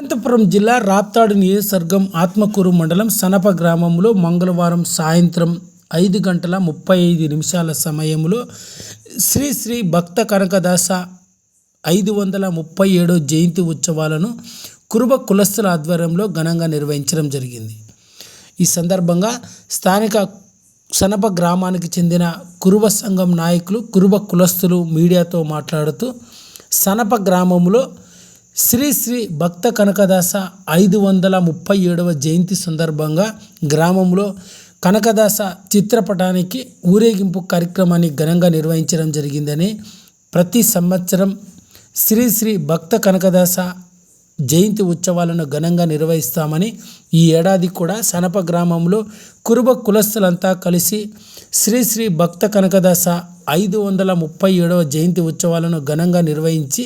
అనంతపురం జిల్లా రాప్తాడు నియోజకవర్గం ఆత్మకూరు మండలం సనప గ్రామంలో మంగళవారం సాయంత్రం 5:35 సమయంలో శ్రీ శ్రీ భక్త కనకదాస 537వ జయంతి ఉత్సవాలను కురుబ కులస్తుల ఆధ్వర్యంలో ఘనంగా నిర్వహించడం జరిగింది. ఈ సందర్భంగా స్థానిక సనప గ్రామానికి చెందిన కురుబ సంఘం నాయకులు, కురుబ కులస్తులు మీడియాతో మాట్లాడుతూ సనప గ్రామంలో శ్రీ శ్రీ భక్త కనకదాస 537వ జయంతి సందర్భంగా గ్రామంలో కనకదాస చిత్రపటానికి ఊరేగింపు కార్యక్రమాన్ని ఘనంగా నిర్వహించడం జరిగిందని, ప్రతి సంవత్సరం శ్రీ శ్రీ భక్త కనకదాస జయంతి ఉత్సవాలను ఘనంగా నిర్వహిస్తామని, ఈ ఏడాది కూడా సనప గ్రామంలో కురుబ కులస్తులంతా కలిసి శ్రీ శ్రీ భక్త కనకదాస 537వ జయంతి ఉత్సవాలను ఘనంగా నిర్వహించి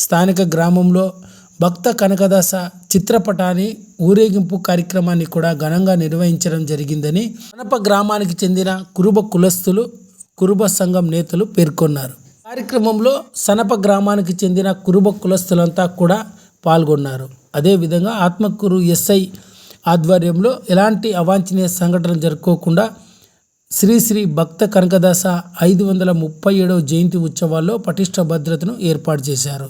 స్థానిక గ్రామంలో భక్త కనకదాస చిత్రపటాన్ని ఊరేగింపు కార్యక్రమాన్ని కూడా ఘనంగా నిర్వహించడం జరిగిందని సనప గ్రామానికి చెందిన కురుబ కులస్తులు, కురుబ సంఘం నేతలు పేర్కొన్నారు. కార్యక్రమంలో సనప గ్రామానికి చెందిన కురుబ కులస్తులంతా కూడా పాల్గొన్నారు. అదేవిధంగా ఆత్మకూరు ఎస్ఐ ఆధ్వర్యంలో ఎలాంటి అవాంఛనీయ సంఘటనలు జరుపుకోకుండా శ్రీ శ్రీ భక్త కనకదాస 537వ జయంతి ఉత్సవాల్లో పటిష్ట భద్రతను ఏర్పాటు చేశారు.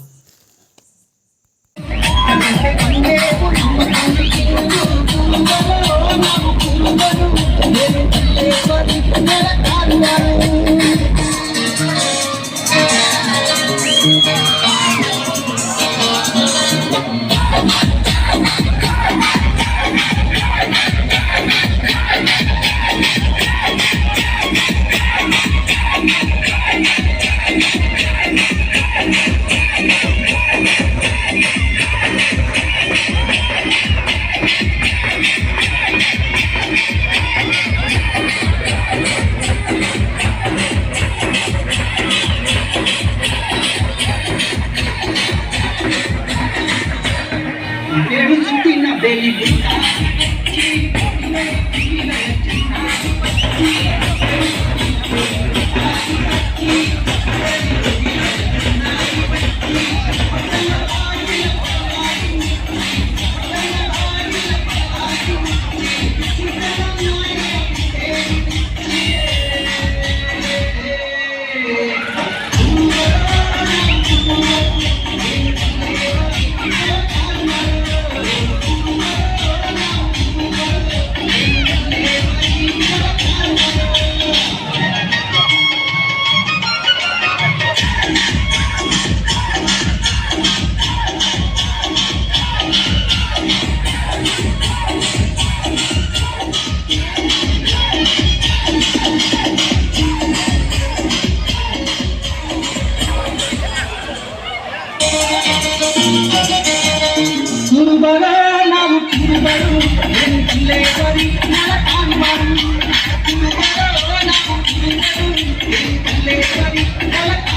Let